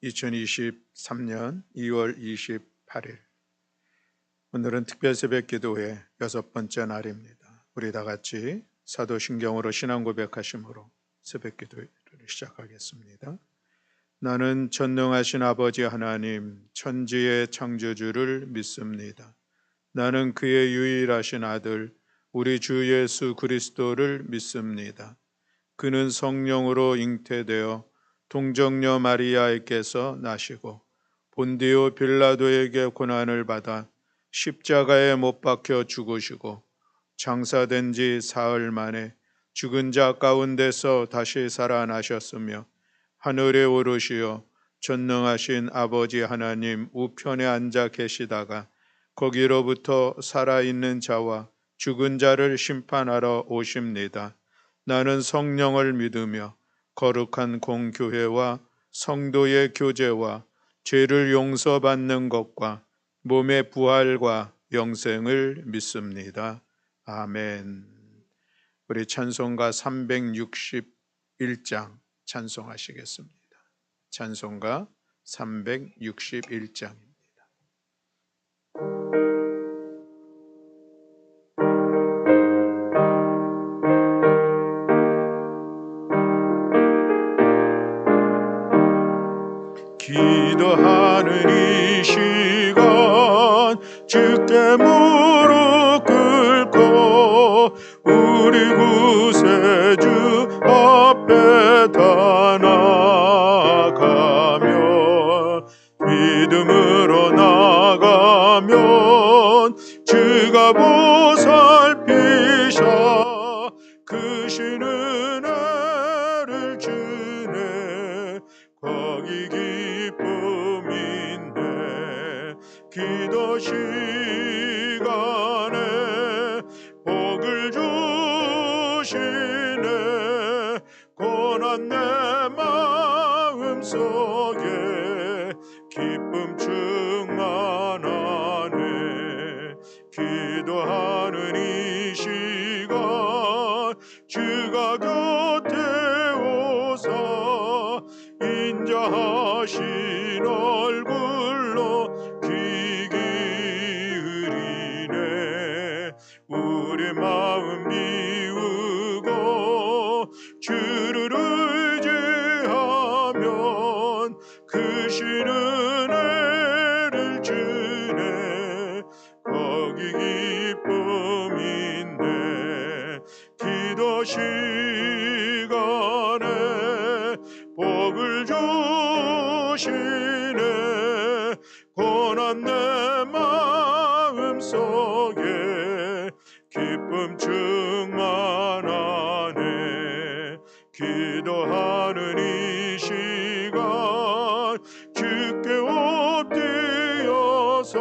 2023년 2월 28일 오늘은 특별 새벽 기도회 6번째 날입니다. 우리 다 같이 사도신경으로 신앙 고백하심으로 새벽 기도를 시작하겠습니다. 나는 전능하신 아버지 하나님 천지의 창조주를 믿습니다. 나는 그의 유일하신 아들 우리 주 예수 그리스도를 믿습니다. 그는 성령으로 잉태되어 동정녀 마리아에게서 나시고 본디오 빌라도에게 고난을 받아 십자가에 못 박혀 죽으시고 장사된 지 사흘 만에 죽은 자 가운데서 다시 살아나셨으며 하늘에 오르시어 전능하신 아버지 하나님 우편에 앉아 계시다가 거기로부터 살아있는 자와 죽은 자를 심판하러 오십니다. 나는 성령을 믿으며 거룩한 공교회와 성도의 교제와 죄를 용서받는 것과 몸의 부활과 영생을 믿습니다. 아멘. 우리 찬송가 361장 찬송하시겠습니다. 찬송가 361장입니다. 기도하는 이 시간 주께 무릎 꿇고 우리 구세주 앞에 다 나가면 믿음으로 나가면 주가 보살피셔 크신 은혜를 주네 거기 기쁨인데 기도 시간에 복을 주시네 고난 내 마음속에 기쁨 충만하네 기도하는 이 시간 주가 곁에 오사 인자하신 얼굴로 귀 기울이네 우리 마음 비우고 주를 의지하면 크신 은혜를 주네 거기 기쁨인데 기도 시간에 복을 주시네 고난 내 마음속에 기쁨 충만하네 기도하는 이 시간 주께 엎드려서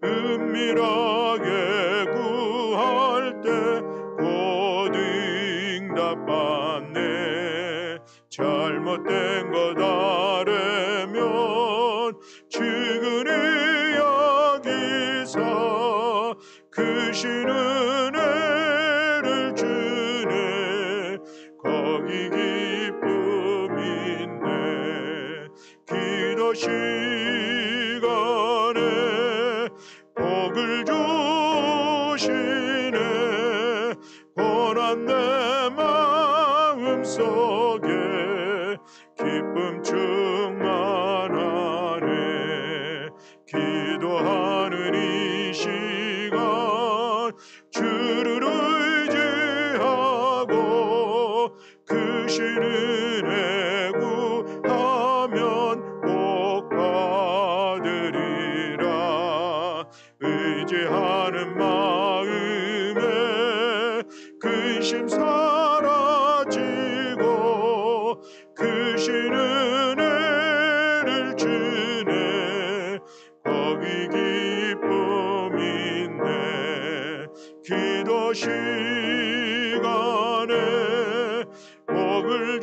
은밀하게 구할 때 곧 응답받네 잘못된 것 아뢰면 주그리 여기서 크신 은혜를 주네 거기 기쁨인데 기도 시간에 복을 주시네 고난 내 마음속에 기쁨 충만하네 기도하는 이 시간 주를 의지하고 크신 은혜 구하면 복 받으리라 의지하는 마음에 근심 사라지고 크신 은혜를 주네 거기 기쁨인데 기도 시간에 복을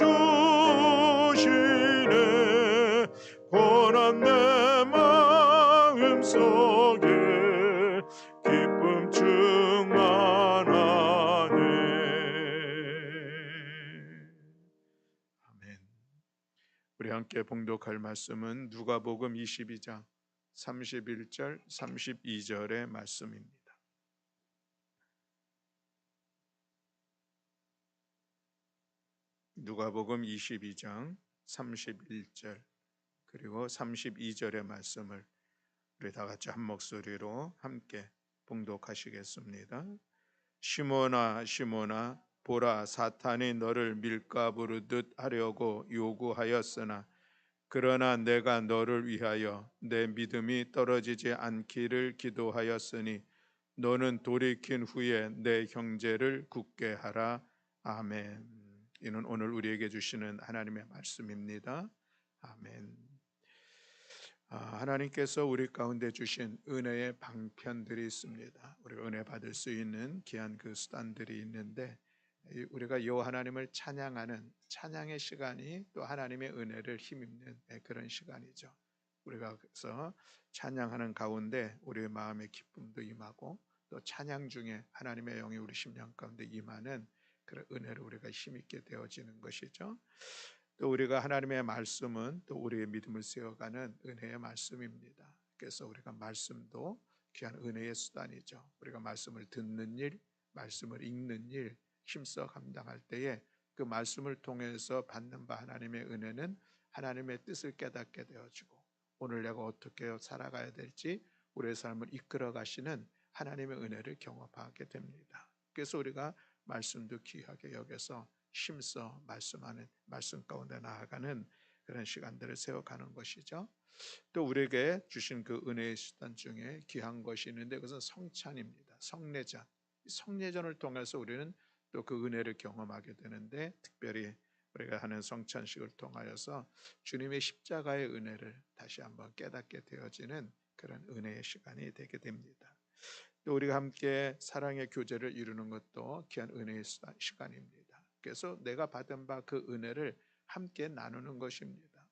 주시네 고난 내 마음속에 기쁨 충만하네 아멘. 우리 함께 봉독할 말씀은 누가복음 22장 31절 32절의 말씀입니다. 누가복음 22장 31절 그리고 32절의 말씀을 우리 다 같이 한 목소리로 함께 봉독하시겠습니다. 시몬아 시몬아 보라, 사탄이 너를 밀가부르듯 하려고 요구하였으나 그러나 내가 너를 위하여 내 믿음이 떨어지지 않기를 기도하였으니 너는 돌이킨 후에 내 형제를 굳게 하라. 아멘. 이는 오늘 우리에게 주시는 하나님의 말씀입니다. 아멘. 하나님께서 우리 가운데 주신 은혜의 방편들이 있습니다. 우리가 은혜 받을 수 있는 귀한 그 수단들이 있는데, 우리가 요 하나님을 찬양하는 찬양의 시간이 또 하나님의 은혜를 힘입는 그런 시간이죠. 우리가 그래서 찬양하는 가운데 우리의 마음의 기쁨도 임하고, 또 찬양 중에 하나님의 영이 우리 심령 가운데 임하는 그런 은혜를 우리가 힘있게 되어지는 것이죠. 또 우리가 하나님의 말씀은 또 우리의 믿음을 세워가는 은혜의 말씀입니다. 그래서 우리가 말씀도 귀한 은혜의 수단이죠. 우리가 말씀을 듣는 일, 말씀을 읽는 일 힘써 감당할 때에 그 말씀을 통해서 받는 바 하나님의 은혜는 하나님의 뜻을 깨닫게 되어지고, 오늘 내가 어떻게 살아가야 될지 우리의 삶을 이끌어 가시는 하나님의 은혜를 경험하게 됩니다. 그래서 우리가 말씀도 귀하게 여겨서 힘써 말씀하는, 말씀 가운데 나아가는 그런 시간들을 세워가는 것이죠. 또 우리에게 주신 그 은혜의 수단 중에 귀한 것이 있는데, 그것은 성찬입니다. 성례전. 성례전을 통해서 우리는 또 그 은혜를 경험하게 되는데, 특별히 우리가 하는 성찬식을 통하여서 주님의 십자가의 은혜를 다시 한번 깨닫게 되어지는 그런 은혜의 시간이 되게 됩니다. 또 우리가 함께 사랑의 교제를 이루는 것도 귀한 은혜의 시간입니다. 그래서 내가 받은 바 그 은혜를 함께 나누는 것입니다.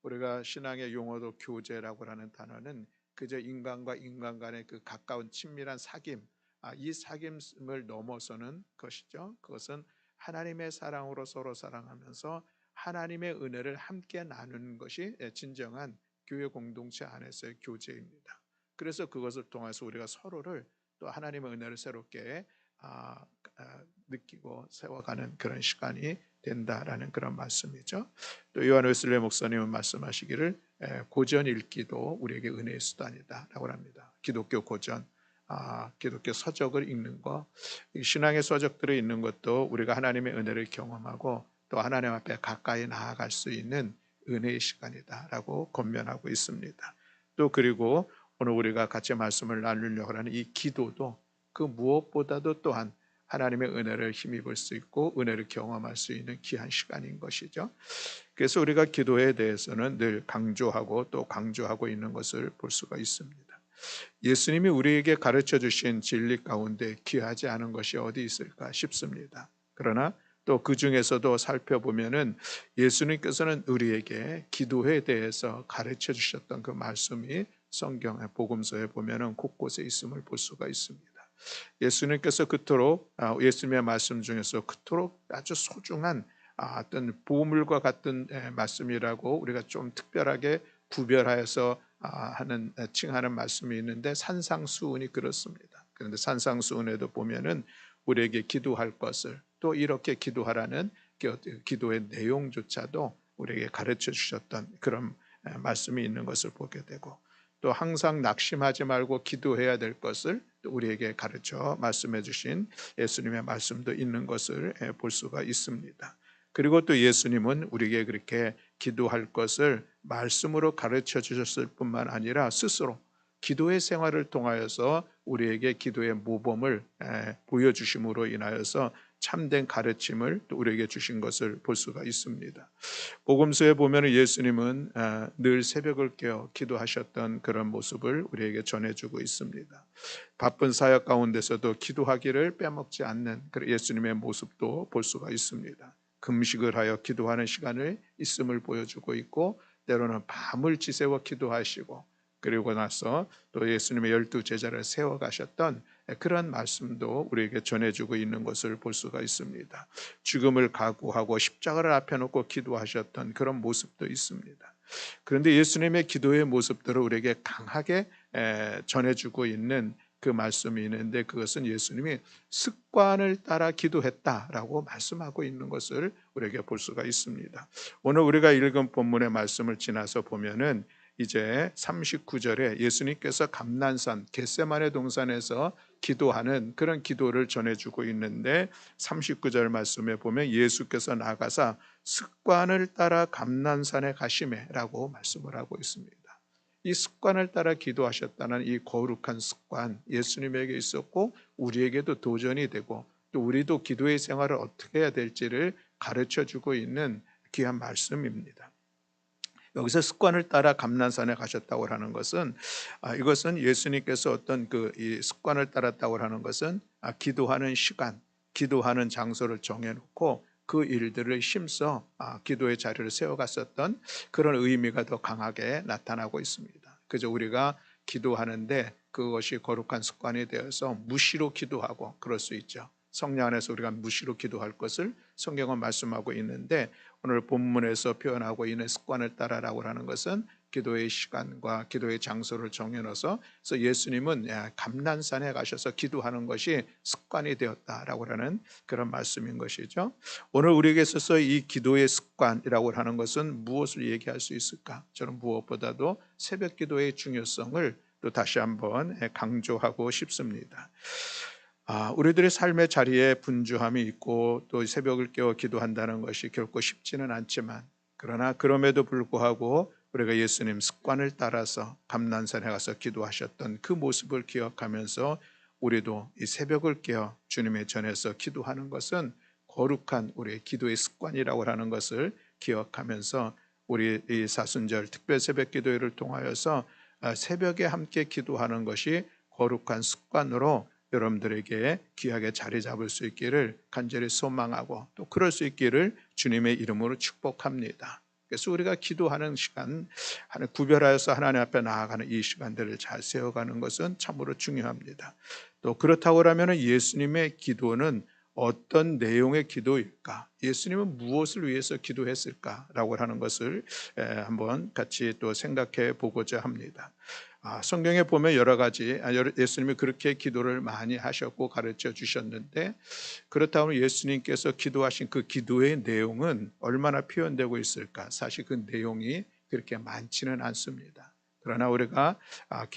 우리가 신앙의 용어도 교제라고 하는 단어는 그저 인간과 인간 간의 그 가까운 친밀한 사귐, 이 사귐을 넘어서는 것이죠. 그것은 하나님의 사랑으로 서로 사랑하면서 하나님의 은혜를 함께 나누는 것이 진정한 교회 공동체 안에서의 교제입니다. 그래서 그것을 통해서 우리가 서로를 또 하나님의 은혜를 새롭게 느끼고 세워가는 그런 시간이 된다라는 그런 말씀이죠. 또 요한 웨슬레 목사님은 말씀하시기를 고전 읽기도 우리에게 은혜의 수단이다라고 합니다. 기독교 고전, 기독교 서적을 읽는 것, 신앙의 서적들을 읽는 것도 우리가 하나님의 은혜를 경험하고 또 하나님 앞에 가까이 나아갈 수 있는 은혜의 시간이다라고 권면하고 있습니다. 또 그리고 오늘 우리가 같이 말씀을 나누려고 하는 이 기도도 그 무엇보다도 또한 하나님의 은혜를 힘입을 수 있고 은혜를 경험할 수 있는 귀한 시간인 것이죠. 그래서 우리가 기도에 대해서는 늘 강조하고 또 강조하고 있는 것을 볼 수가 있습니다. 예수님이 우리에게 가르쳐 주신 진리 가운데 귀하지 않은 것이 어디 있을까 싶습니다. 그러나 또 그 중에서도 살펴보면은 예수님께서는 우리에게 기도에 대해서 가르쳐 주셨던 그 말씀이 성경의 복음서에 보면은 곳곳에 있음을 볼 수가 있습니다. 예수님께서 그토록 예수님의 말씀 중에서 그토록 아주 소중한 어떤 보물과 같은 말씀이라고 우리가 좀 특별하게 구별하여서 칭하는 말씀이 있는데, 산상수훈이 그렇습니다. 그런데 산상수훈에도 보면은 우리에게 기도할 것을, 또 이렇게 기도하라는 기도의 내용조차도 우리에게 가르쳐 주셨던 그런 말씀이 있는 것을 보게 되고, 또 항상 낙심하지 말고 기도해야 될 것을 또 우리에게 가르쳐 말씀해 주신 예수님의 말씀도 있는 것을 볼 수가 있습니다. 그리고 또 예수님은 우리에게 그렇게 기도할 것을 말씀으로 가르쳐 주셨을 뿐만 아니라 스스로 기도의 생활을 통하여서 우리에게 기도의 모범을 보여주심으로 인하여서 참된 가르침을 또 우리에게 주신 것을 볼 수가 있습니다. 복음서에 보면 예수님은 늘 새벽을 깨어 기도하셨던 그런 모습을 우리에게 전해주고 있습니다. 바쁜 사역 가운데서도 기도하기를 빼먹지 않는 그런 예수님의 모습도 볼 수가 있습니다. 금식을 하여 기도하는 시간을 있음을 보여주고 있고, 때로는 밤을 지새워 기도하시고, 그리고 나서 또 예수님의 12제자를 세워가셨던 그런 말씀도 우리에게 전해주고 있는 것을 볼 수가 있습니다. 죽음을 각오하고 십자가를 앞에 놓고 기도하셨던 그런 모습도 있습니다. 그런데 예수님의 기도의 모습들을 우리에게 강하게 전해주고 있는 그 말씀이 있는데, 그것은 예수님이 습관을 따라 기도했다라고 말씀하고 있는 것을 우리에게 볼 수가 있습니다. 오늘 우리가 읽은 본문의 말씀을 지나서 보면은 이제 39절에 예수님께서 감난산 겟세마네 동산에서 기도하는 그런 기도를 전해주고 있는데, 39절 말씀에 보면 예수께서 나가사 습관을 따라 감난산에 가시매라고 말씀을 하고 있습니다. 이 습관을 따라 기도하셨다는 이 거룩한 습관, 예수님에게 있었고 우리에게도 도전이 되고, 또 우리도 기도의 생활을 어떻게 해야 될지를 가르쳐주고 있는 귀한 말씀입니다. 여기서 습관을 따라 감난산에 가셨다고 하는 것은, 이것은 예수님께서 어떤 이 습관을 따랐다고 하는 것은 기도하는 시간, 기도하는 장소를 정해놓고 그 일들을 힘써 기도의 자리를 세워갔었던 그런 의미가 더 강하게 나타나고 있습니다. 그저 우리가 기도하는데 그것이 거룩한 습관이 되어서 무시로 기도하고 그럴 수 있죠. 성령 안에서 우리가 무시로 기도할 것을 성경은 말씀하고 있는데, 오늘 본문에서 표현하고 있는 습관을 따라라고 하는 것은 기도의 시간과 기도의 장소를 정해놓아서, 그래서 예수님은 감난산에 가셔서 기도하는 것이 습관이 되었다라고 하는 그런 말씀인 것이죠. 오늘 우리에게 있어서 이 기도의 습관이라고 하는 것은 무엇을 얘기할 수 있을까? 저는 무엇보다도 새벽 기도의 중요성을 또 다시 한번 강조하고 싶습니다. 우리들의 삶의 자리에 분주함이 있고 또 새벽을 깨워 기도한다는 것이 결코 쉽지는 않지만, 그러나 그럼에도 불구하고 우리가 예수님 습관을 따라서 감난산에 가서 기도하셨던 그 모습을 기억하면서 우리도 이 새벽을 깨어 주님의 전에서 기도하는 것은 거룩한 우리의 기도의 습관이라고 하는 것을 기억하면서, 우리 이 사순절 특별 새벽 기도회를 통하여서 새벽에 함께 기도하는 것이 거룩한 습관으로 여러분들에게 귀하게 자리 잡을 수 있기를 간절히 소망하고, 또 그럴 수 있기를 주님의 이름으로 축복합니다. 그래서 우리가 기도하는 시간, 구별하여서 하나님 앞에 나아가는 이 시간들을 잘 세워가는 것은 참으로 중요합니다. 또 그렇다고 하면 예수님의 기도는 어떤 내용의 기도일까? 예수님은 무엇을 위해서 기도했을까라고 하는 것을 한번 같이 또 생각해 보고자 합니다. 성경에 보면 여러 가지 예수님이 그렇게 기도를 많이 하셨고 가르쳐 주셨는데, 그렇다면 예수님께서 기도하신 그 기도의 내용은 얼마나 표현되고 있을까? 사실 그 내용이 그렇게 많지는 않습니다. 그러나 우리가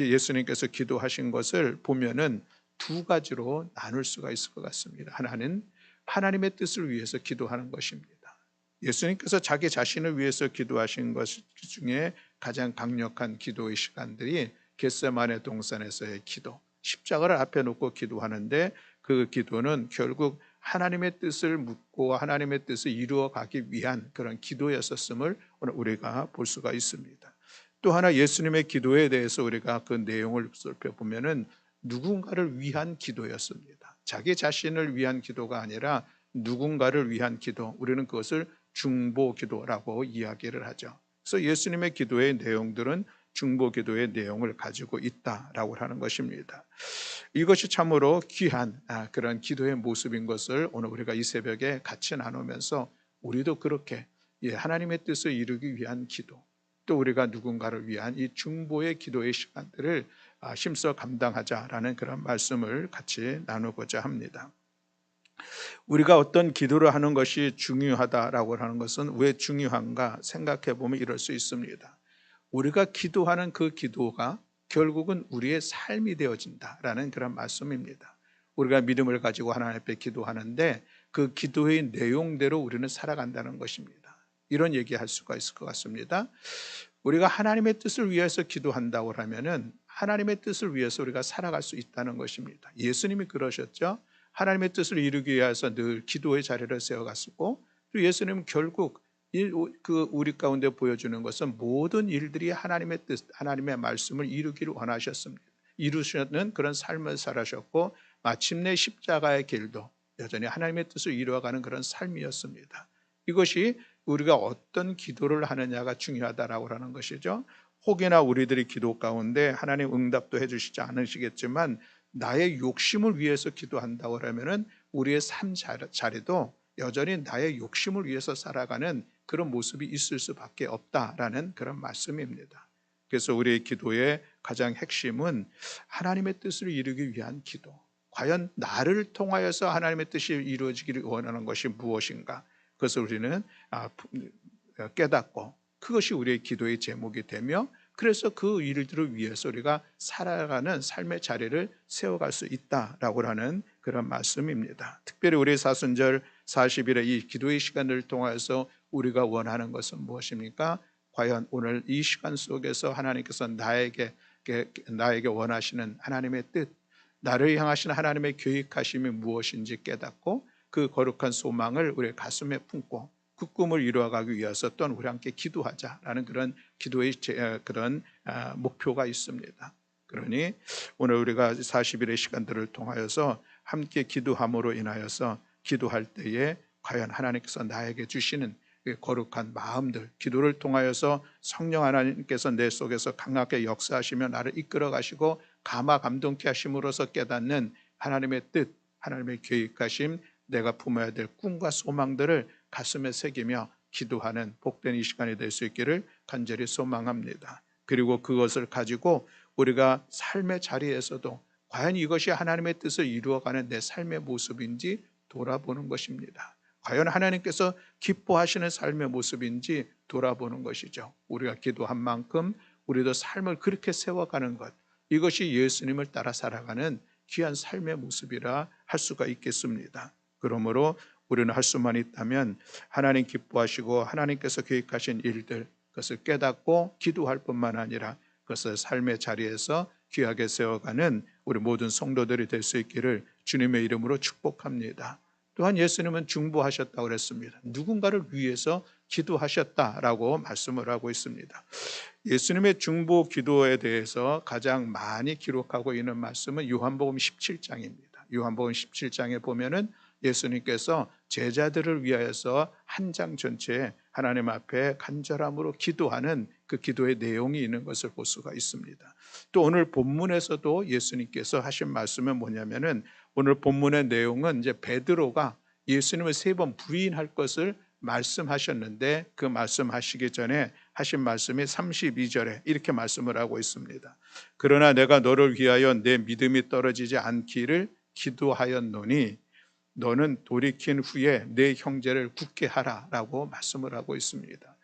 예수님께서 기도하신 것을 보면은 두 가지로 나눌 수가 있을 것 같습니다. 하나는 하나님의 뜻을 위해서 기도하는 것입니다. 예수님께서 자기 자신을 위해서 기도하신 것 중에 가장 강력한 기도의 시간들이 겟세마네 동산에서의 기도, 십자가를 앞에 놓고 기도하는데, 그 기도는 결국 하나님의 뜻을 묻고 하나님의 뜻을 이루어가기 위한 그런 기도였었음을 오늘 우리가 볼 수가 있습니다. 또 하나 예수님의 기도에 대해서 우리가 그 내용을 살펴보면은 누군가를 위한 기도였습니다. 자기 자신을 위한 기도가 아니라 누군가를 위한 기도, 우리는 그것을 중보 기도라고 이야기를 하죠. 그래서 예수님의 기도의 내용들은 중보 기도의 내용을 가지고 있다라고 하는 것입니다. 이것이 참으로 귀한 그런 기도의 모습인 것을 오늘 우리가 이 새벽에 같이 나누면서, 우리도 그렇게 하나님의 뜻을 이루기 위한 기도, 또 우리가 누군가를 위한 이 중보의 기도의 시간들을 힘써 감당하자라는 그런 말씀을 같이 나누고자 합니다. 우리가 어떤 기도를 하는 것이 중요하다라고 하는 것은 왜 중요한가 생각해 보면 이럴 수 있습니다. 우리가 기도하는 그 기도가 결국은 우리의 삶이 되어진다라는 그런 말씀입니다. 우리가 믿음을 가지고 하나님 앞에 기도하는데 그 기도의 내용대로 우리는 살아간다는 것입니다. 이런 얘기할 수가 있을 것 같습니다. 우리가 하나님의 뜻을 위해서 기도한다고 하면은 하나님의 뜻을 위해서 우리가 살아갈 수 있다는 것입니다. 예수님이 그러셨죠. 하나님의 뜻을 이루기 위해서 늘 기도의 자리를 세워갔었고, 또 예수님은 결국 우리 가운데 보여주는 것은 모든 일들이 하나님의 뜻, 하나님의 말씀을 이루기를 원하셨습니다. 이루시는 그런 삶을 살아셨고, 마침내 십자가의 길도 여전히 하나님의 뜻을 이루어가는 그런 삶이었습니다. 이것이 우리가 어떤 기도를 하느냐가 중요하다라고 하는 것이죠. 혹여나 우리들이 기도 가운데 하나님 응답도 해주시지 않으시겠지만 나의 욕심을 위해서 기도한다고 하면은 우리의 삶 자리도 여전히 나의 욕심을 위해서 살아가는 그런 모습이 있을 수밖에 없다라는 그런 말씀입니다. 그래서 우리의 기도의 가장 핵심은 하나님의 뜻을 이루기 위한 기도. 과연 나를 통하여서 하나님의 뜻이 이루어지기를 원하는 것이 무엇인가? 그것을 우리는 깨닫고 그것이 우리의 기도의 제목이 되며 그래서 그 일들을 위해서 우리가 살아가는 삶의 자리를 세워갈 수 있다라고 하는 그런 말씀입니다. 특별히 우리 사순절 40일의 이 기도의 시간을 통해서 우리가 원하는 것은 무엇입니까? 과연 오늘 이 시간 속에서 하나님께서 나에게 원하시는 하나님의 뜻, 나를 향하시는 하나님의 계획하심이 무엇인지 깨닫고 그 거룩한 소망을 우리의 가슴에 품고 그 꿈을 이루어가기 위해서 또한 우리 함께 기도하자라는 그런 기도의 그런 목표가 있습니다. 그러니 오늘 우리가 40일의 시간들을 통하여서 함께 기도함으로 인하여서 기도할 때에 과연 하나님께서 나에게 주시는 거룩한 마음들, 기도를 통하여서 성령 하나님께서 내 속에서 강하게 역사하시며 나를 이끌어 가시고 감화 감동케 하심으로써 깨닫는 하나님의 뜻, 하나님의 계획하심, 내가 품어야 될 꿈과 소망들을 가슴에 새기며 기도하는 복된 이 시간이 될 수 있기를 간절히 소망합니다. 그리고 그것을 가지고 우리가 삶의 자리에서도 과연 이것이 하나님의 뜻을 이루어가는 내 삶의 모습인지 돌아보는 것입니다. 과연 하나님께서 기뻐하시는 삶의 모습인지 돌아보는 것이죠. 우리가 기도한 만큼 우리도 삶을 그렇게 세워가는 것, 이것이 예수님을 따라 살아가는 귀한 삶의 모습이라 할 수가 있겠습니다. 그러므로 우리는 할 수만 있다면 하나님 기뻐하시고 하나님께서 계획하신 일들, 그것을 깨닫고 기도할 뿐만 아니라 그것을 삶의 자리에서 귀하게 세워가는 우리 모든 성도들이 될 수 있기를 주님의 이름으로 축복합니다. 또한 예수님은 중보하셨다고 그랬습니다. 누군가를 위해서 기도하셨다라고 말씀을 하고 있습니다. 예수님의 중보 기도에 대해서 가장 많이 기록하고 있는 말씀은 요한복음 17장입니다. 요한복음 17장에 보면은 예수님께서 제자들을 위하여서 한 장 전체에 하나님 앞에 간절함으로 기도하는 그 기도의 내용이 있는 것을 볼 수가 있습니다. 또 오늘 본문에서도 예수님께서 하신 말씀은 뭐냐면은 오늘 본문의 내용은 이제 베드로가 예수님을 3번 부인할 것을 말씀하셨는데 그 말씀하시기 전에 하신 말씀이 32절에 이렇게 말씀을 하고 있습니다. 그러나 내가 너를 위하여 내 믿음이 떨어지지 않기를 기도하였노니 너는 돌이킨 후에 내 형제를 굳게 하라라고 말씀을 하고 있습니다.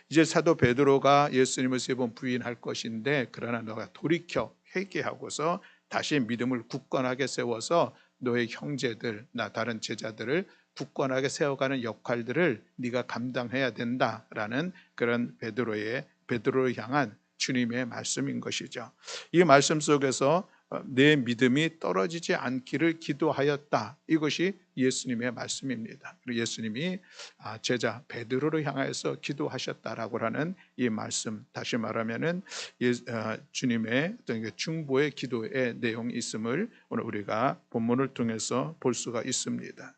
이제 사도 베드로가 예수님을 3번 부인할 것인데 그러나 너가 돌이켜 회개하고서 다시 믿음을 굳건하게 세워서 너의 형제들, 나 다른 제자들을 굳건하게 세워가는 역할들을 네가 감당해야 된다라는 그런 베드로를 향한 주님의 말씀인 것이죠. 이 말씀 속에서 내 믿음이 떨어지지 않기를 기도하였다. 이것이 예수님의 말씀입니다. 그리고 예수님이 제자 베드로를 향해서 기도하셨다라고 하는 이 말씀, 다시 말하면은 주님의 중보의 기도의 내용이 있음을 오늘 우리가 본문을 통해서 볼 수가 있습니다.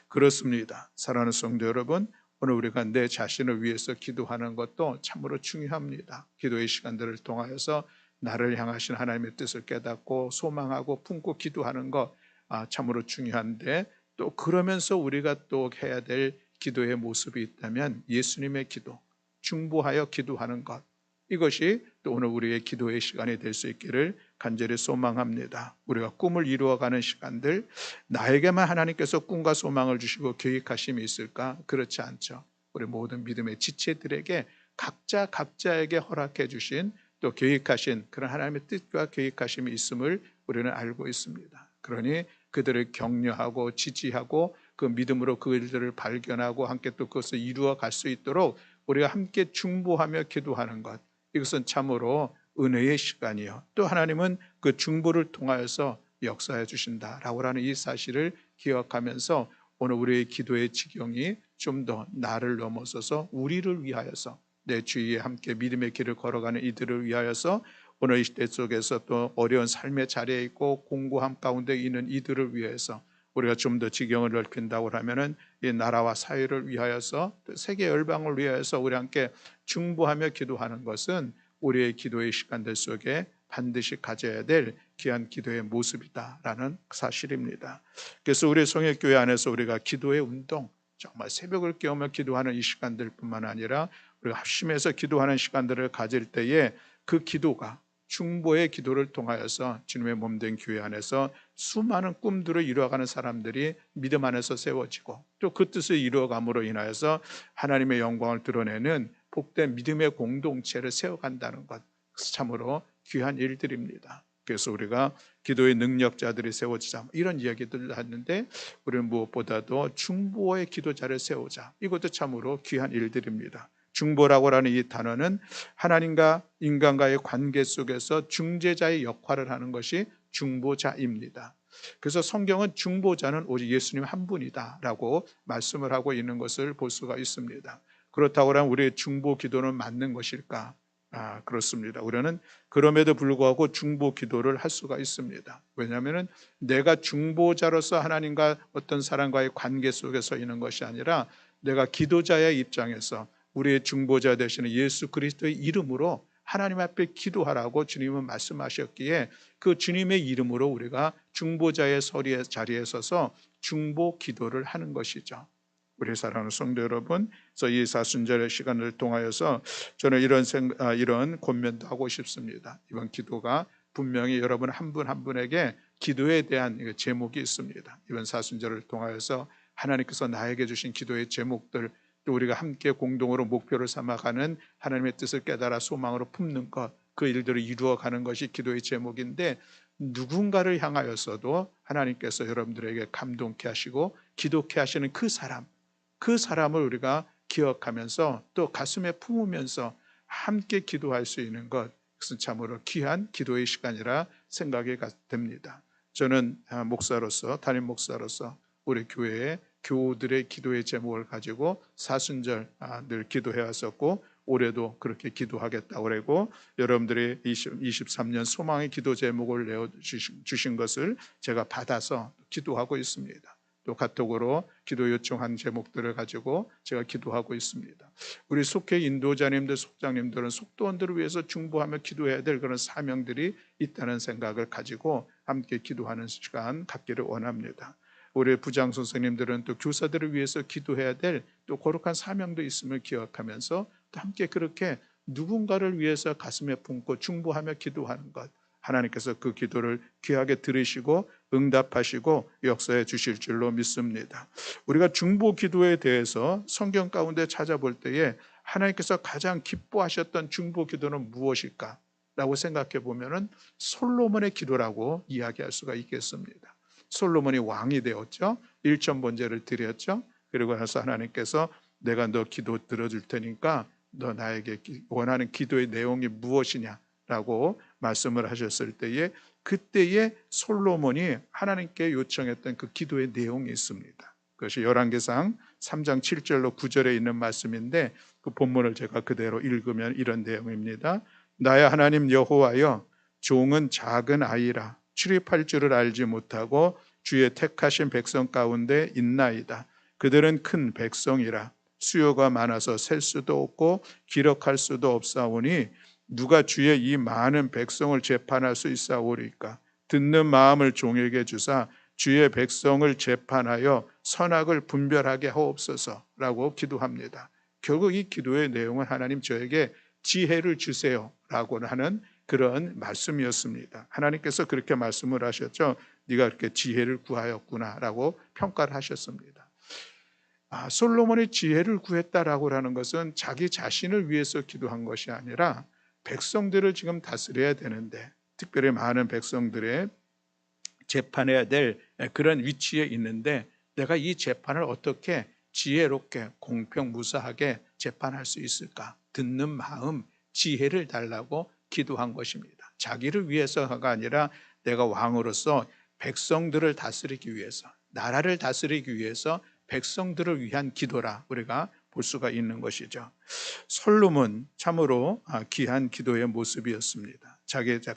그렇습니다. 사랑하는 성도 여러분, 오늘 우리가 내 자신을 위해서 기도하는 것도 참으로 중요합니다. 기도의 시간들을 통하여서 나를 향하신 하나님의 뜻을 깨닫고 소망하고 품고 기도하는 것 참으로 중요한데 또 그러면서 우리가 또 해야 될 기도의 모습이 있다면 예수님의 기도, 중보하여 기도하는 것, 이것이 또 오늘 우리의 기도의 시간이 될 수 있기를 간절히 소망합니다. 우리가 꿈을 이루어가는 시간들, 나에게만 하나님께서 꿈과 소망을 주시고 계획하심이 있을까? 그렇지 않죠. 우리 모든 믿음의 지체들에게 각자에게 허락해 주신 또 계획하신 그런 하나님의 뜻과 계획하심이 있음을 우리는 알고 있습니다. 그러니 그들을 격려하고 지지하고 그 믿음으로 그 일들을 발견하고 함께 또 그것을 이루어 갈 수 있도록 우리가 함께 중보하며 기도하는 것, 이것은 참으로 은혜의 시간이요. 또 하나님은 그 중보를 통하여서 역사해 주신다라고 하는 이 사실을 기억하면서 오늘 우리의 기도의 지경이 좀 더 나를 넘어서서 우리를 위하여서 내 주위에 함께 믿음의 길을 걸어가는 이들을 위하여서 오늘 이 시대 속에서 또 어려운 삶의 자리에 있고 공고함 가운데 있는 이들을 위해서 우리가 좀 더 지경을 넓힌다고 하면은 이 나라와 사회를 위하여서 세계 열방을 위하여서 우리 함께 중보하며 기도하는 것은 우리의 기도의 시간들 속에 반드시 가져야 될 귀한 기도의 모습이다라는 사실입니다. 그래서 우리 성역교회 안에서 우리가 기도의 운동, 정말 새벽을 깨우며 기도하는 이 시간들뿐만 아니라 우리가 합심해서 기도하는 시간들을 가질 때에 그 기도가 중보의 기도를 통하여서 주님의 몸된 교회 안에서 수많은 꿈들을 이루어가는 사람들이 믿음 안에서 세워지고 또 그 뜻을 이루어감으로 인하여서 하나님의 영광을 드러내는 복된 믿음의 공동체를 세워간다는 것, 참으로 귀한 일들입니다. 그래서 우리가 기도의 능력자들이 세워지자 이런 이야기들을 하는데 우리는 무엇보다도 중보의 기도자를 세우자, 이것도 참으로 귀한 일들입니다. 중보라고 하는 이 단어는 하나님과 인간과의 관계 속에서 중재자의 역할을 하는 것이 중보자입니다. 그래서 성경은 중보자는 오직 예수님 한 분이다라고 말씀을 하고 있는 것을 볼 수가 있습니다. 그렇다고 하면 우리의 중보 기도는 맞는 것일까? 그렇습니다. 우리는 그럼에도 불구하고 중보 기도를 할 수가 있습니다. 왜냐하면 내가 중보자로서 하나님과 어떤 사람과의 관계 속에 서 있는 것이 아니라 내가 기도자의 입장에서 우리의 중보자 되시는 예수 그리스도의 이름으로 하나님 앞에 기도하라고 주님은 말씀하셨기에 그 주님의 이름으로 우리가 중보자의 자리에 서서 중보 기도를 하는 것이죠. 우리 사랑하는 성도 여러분, 그래서 이 사순절의 시간을 통하여서 저는 이런 권면도 하고 싶습니다. 이번 기도가 분명히 여러분 한 분 한 분에게 기도에 대한 제목이 있습니다. 이번 사순절을 통하여서 하나님께서 나에게 주신 기도의 제목들, 또 우리가 함께 공동으로 목표를 삼아가는 하나님의 뜻을 깨달아 소망으로 품는 것, 그 일들을 이루어가는 것이 기도의 제목인데, 누군가를 향하여서도 하나님께서 여러분들에게 감동케 하시고 기도케 하시는 그 사람을 우리가 기억하면서 또 가슴에 품으면서 함께 기도할 수 있는 것, 그것은 참으로 귀한 기도의 시간이라 생각이 됩니다. 저는 목사로서, 담임 목사로서 우리 교회의 교우들의 기도의 제목을 가지고 사순절 늘 기도해 왔었고, 올해도 그렇게 기도하겠다고 그러고, 여러분들이 23년 소망의 기도 제목을 내어주신 것을 제가 받아서 기도하고 있습니다. 또 카톡으로 기도 요청한 제목들을 가지고 제가 기도하고 있습니다. 우리 속회 인도자님들, 속장님들은 속도원들을 위해서 중보하며 기도해야 될 그런 사명들이 있다는 생각을 가지고 함께 기도하는 시간 갖기를 원합니다. 우리 부장 선생님들은 또 교사들을 위해서 기도해야 될 또 거룩한 사명도 있음을 기억하면서 또 함께 그렇게 누군가를 위해서 가슴에 품고 중보하며 기도하는 것, 하나님께서 그 기도를 귀하게 들으시고 응답하시고 역사해 주실 줄로 믿습니다. 우리가 중보 기도에 대해서 성경 가운데 찾아볼 때에 하나님께서 가장 기뻐하셨던 중보 기도는 무엇일까? 라고 생각해 보면은 솔로몬의 기도라고 이야기할 수가 있겠습니다. 솔로몬이 왕이 되었죠. 일천번제를 드렸죠. 그리고 나서 하나님께서 내가 너 기도 들어줄 테니까 너 나에게 원하는 기도의 내용이 무엇이냐라고 말씀을 하셨을 때에, 그때에 솔로몬이 하나님께 요청했던 그 기도의 내용이 있습니다. 그것이 열왕기상 3장 7절로 9절에 있는 말씀인데, 그 본문을 제가 그대로 읽으면 이런 내용입니다. 나의 하나님 여호와여, 종은 작은 아이라 출입할 줄을 알지 못하고 주의 택하신 백성 가운데 있나이다. 그들은 큰 백성이라 수요가 많아서 셀 수도 없고 기록할 수도 없사오니 누가 주의 이 많은 백성을 재판할 수 있사오리까? 듣는 마음을 종에게 주사 주의 백성을 재판하여 선악을 분별하게 하옵소서라고 기도합니다. 결국 이 기도의 내용은 하나님 저에게 지혜를 주세요라고 하는 그런 말씀이었습니다. 하나님께서 그렇게 말씀을 하셨죠. 네가 그렇게 지혜를 구하였구나라고 평가를 하셨습니다. 솔로몬이 지혜를 구했다라고 하는 것은 자기 자신을 위해서 기도한 것이 아니라 백성들을 지금 다스려야 되는데, 특별히 많은 백성들의 재판해야 될 그런 위치에 있는데, 내가 이 재판을 어떻게 지혜롭게 공평무사하게 재판할 수 있을까? 듣는 마음, 지혜를 달라고 기도한 것입니다. 자기를 위해서가 아니라 내가 왕으로서 백성들을 다스리기 위해서, 나라를 다스리기 위해서 백성들을 위한 기도라 우리가 볼 수가 있는 것이죠. 솔로몬 참으로 귀한 기도의 모습이었습니다.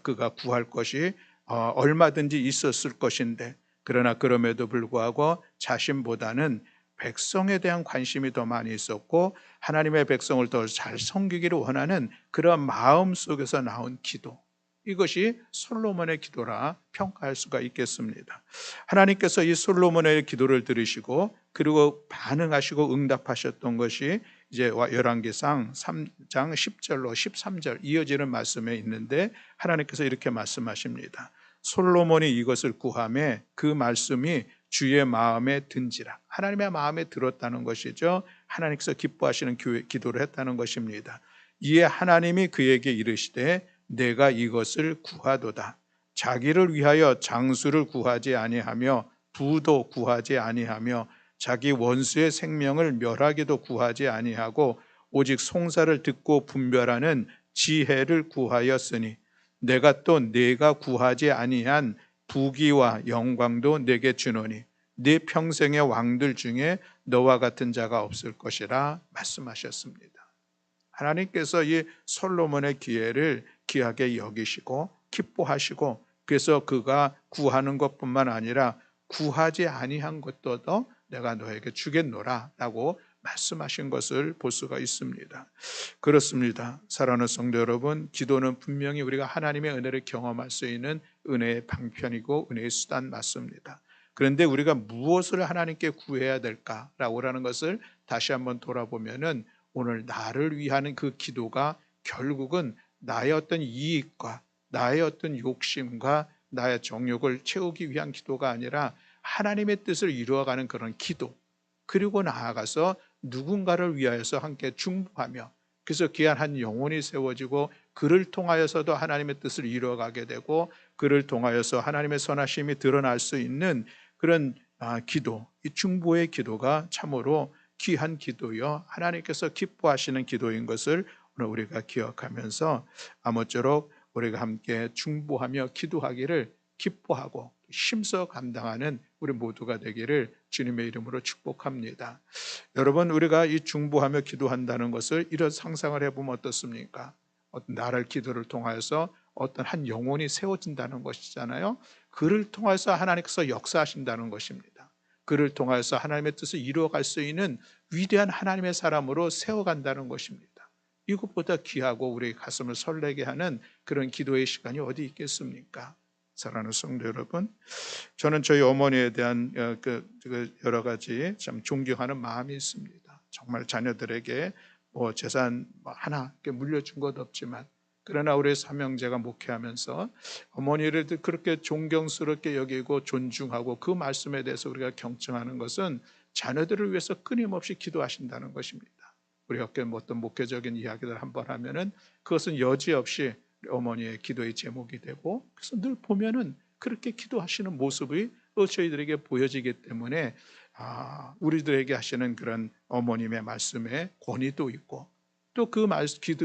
그가 구할 것이 얼마든지 있었을 것인데, 그러나 그럼에도 불구하고 자신보다는 백성에 대한 관심이 더 많이 있었고 하나님의 백성을 더 잘 섬기기를 원하는 그런 마음 속에서 나온 기도, 이것이 솔로몬의 기도라 평가할 수가 있겠습니다. 하나님께서 이 솔로몬의 기도를 들으시고 그리고 반응하시고 응답하셨던 것이 이제 열왕기상 3장 10절로 13절 이어지는 말씀에 있는데, 하나님께서 이렇게 말씀하십니다. 솔로몬이 이것을 구하매 그 말씀이 주의 마음에 든지라. 하나님의 마음에 들었다는 것이죠. 하나님께서 기뻐하시는 기도를 했다는 것입니다. 이에 하나님이 그에게 이르시되 내가 이것을 구하도다. 자기를 위하여 장수를 구하지 아니하며 부도 구하지 아니하며 자기 원수의 생명을 멸하기도 구하지 아니하고 오직 송사를 듣고 분별하는 지혜를 구하였으니 내가 또 네가 구하지 아니한 부귀와 영광도 내게 주노니 네 평생의 왕들 중에 너와 같은 자가 없을 것이라 말씀하셨습니다. 하나님께서 이 솔로몬의 기회를 귀하게 여기시고 기뻐하시고, 그래서 그가 구하는 것뿐만 아니라 구하지 아니한 것도 더 내가 너에게 주겠노라 라고 말씀하신 것을 볼 수가 있습니다. 그렇습니다. 사랑하는 성도 여러분, 기도는 분명히 우리가 하나님의 은혜를 경험할 수 있는 은혜의 방편이고 은혜의 수단 맞습니다. 그런데 우리가 무엇을 하나님께 구해야 될까라고 하는 것을 다시 한번 돌아보면은 오늘 나를 위한 그 기도가 결국은 나의 어떤 이익과 나의 어떤 욕심과 나의 정욕을 채우기 위한 기도가 아니라 하나님의 뜻을 이루어가는 그런 기도, 그리고 나아가서 누군가를 위하여서 함께 중보하며 그래서 귀한 한 영혼이 세워지고 그를 통하여서도 하나님의 뜻을 이루어가게 되고 그를 통하여서 하나님의 선하심이 드러날 수 있는 그런 기도, 이 중보의 기도가 참으로 귀한 기도요 하나님께서 기뻐하시는 기도인 것을 오늘 우리가 기억하면서 아무쪼록 우리가 함께 중보하며 기도하기를 기뻐하고 힘써 감당하는 우리 모두가 되기를 주님의 이름으로 축복합니다. 여러분, 우리가 이 중보하며 기도한다는 것을 이런 상상을 해보면 어떻습니까? 어떤 나를 기도를 통하여서 어떤 한 영혼이 세워진다는 것이잖아요. 그를 통해서 하나님께서 역사하신다는 것입니다. 그를 통해서 하나님의 뜻을 이루어갈 수 있는 위대한 하나님의 사람으로 세워간다는 것입니다. 이것보다 귀하고 우리 가슴을 설레게 하는 그런 기도의 시간이 어디 있겠습니까? 사랑하는 성도 여러분, 저는 저희 어머니에 대한 여러 가지 참 존경하는 마음이 있습니다. 정말 자녀들에게 뭐 재산 하나 물려준 것 없지만, 그러나 우리 삼형제가 목회하면서 어머니를 그렇게 존경스럽게 여기고 존중하고 그 말씀에 대해서 우리가 경청하는 것은 자녀들을 위해서 끊임없이 기도하신다는 것입니다. 우리가 어떤 목회적인 이야기를 한번 하면은 그것은 여지없이 어머니의 기도의 제목이 되고, 그래서 늘 보면은 그렇게 기도하시는 모습이 저희들에게 보여지기 때문에 우리들에게 하시는 그런 어머님의 말씀에 권위도 있고, 또 그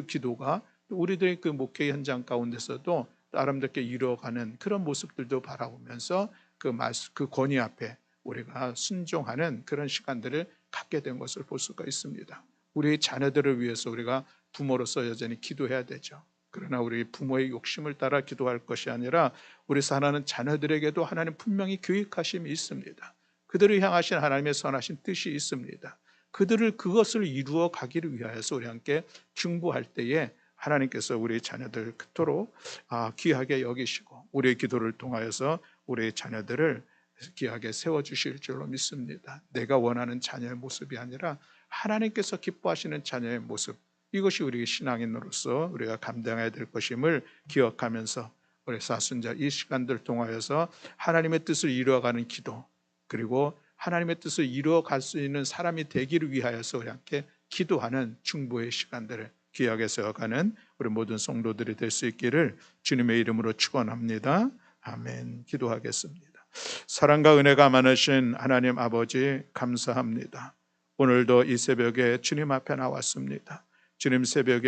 기도가 우리들의 그 목회 현장 가운데서도 아름답게 이루어가는 그런 모습들도 바라보면서 그 권위 앞에 우리가 순종하는 그런 시간들을 갖게 된 것을 볼 수가 있습니다. 우리 자녀들을 위해서 우리가 부모로서 여전히 기도해야 되죠. 그러나 우리 부모의 욕심을 따라 기도할 것이 아니라 우리 사랑하는 자녀들에게도 하나님 분명히 계획하심이 있습니다. 그들을 향하신 하나님의 선하신 뜻이 있습니다. 그것을 이루어 가기를 위하여서 우리 함께 중보할 때에 하나님께서 우리 자녀들 그토록 귀하게 여기시고 우리의 기도를 통하여서 우리의 자녀들을 귀하게 세워주실 줄로 믿습니다. 내가 원하는 자녀의 모습이 아니라 하나님께서 기뻐하시는 자녀의 모습, 이것이 우리 신앙인으로서 우리가 감당해야 될 것임을 기억하면서 우리 사순자 이 시간들 통하여서 하나님의 뜻을 이루어가는 기도, 그리고 하나님의 뜻을 이루어갈 수 있는 사람이 되기를 위하여서 우리 함께 기도하는 중보의 시간들을 귀하게 세워가는 우리 모든 성도들이 될 수 있기를 주님의 이름으로 축원합니다. 아멘. 기도하겠습니다. 사랑과 은혜가 많으신 하나님 아버지, 감사합니다. 오늘도 이 새벽에 주님 앞에 나왔습니다. 주님 새벽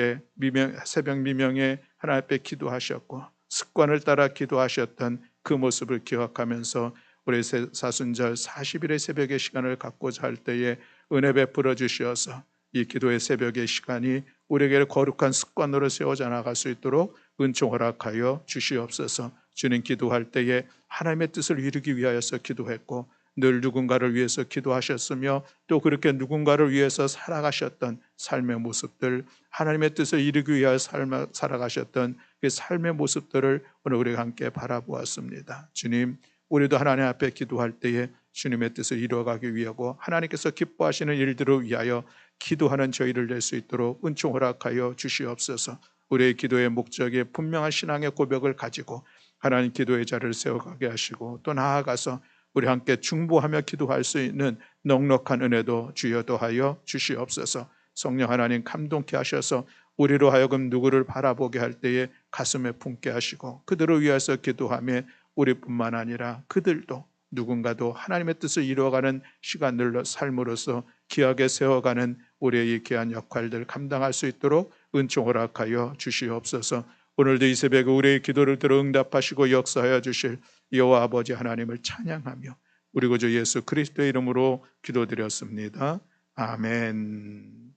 미명에 하나님 앞에 기도하셨고 습관을 따라 기도하셨던 그 모습을 기억하면서 우리 사순절 40일의 새벽의 시간을 갖고자 할 때에 은혜 베풀어 주시어서 이 기도의 새벽의 시간이 우리에게 거룩한 습관으로 세워져 나갈 수 있도록 은총 허락하여 주시옵소서. 주님 기도할 때에 하나님의 뜻을 이루기 위하여서 기도했고 늘 누군가를 위해서 기도하셨으며 또 그렇게 누군가를 위해서 살아가셨던 삶의 모습들, 하나님의 뜻을 이루기 위하여 살아가셨던 그 삶의 모습들을 오늘 우리가 함께 바라보았습니다. 주님, 우리도 하나님 앞에 기도할 때에 주님의 뜻을 이루어가기 위하고 하나님께서 기뻐하시는 일들을 위하여 기도하는 저희를 낼 수 있도록 은총 허락하여 주시옵소서. 우리의 기도의 목적에 분명한 신앙의 고백을 가지고 하나님 기도의 자리를 세워가게 하시고 또 나아가서 우리 함께 중보하며 기도할 수 있는 넉넉한 은혜도 주여 더하여 주시옵소서. 성령 하나님 감동케 하셔서 우리로 하여금 누구를 바라보게 할 때에 가슴에 품게 하시고 그들을 위해서 기도하며 우리뿐만 아니라 그들도 누군가도 하나님의 뜻을 이루어가는 시간들로 삶으로서 귀하게 세워가는 우리의 이 귀한 역할들 감당할 수 있도록 은총 허락하여 주시옵소서. 오늘도 이 새벽에 우리의 기도를 들어 응답하시고 역사하여 주실 여호와 아버지 하나님을 찬양하며 우리 구주 예수 그리스도의 이름으로 기도드렸습니다. 아멘.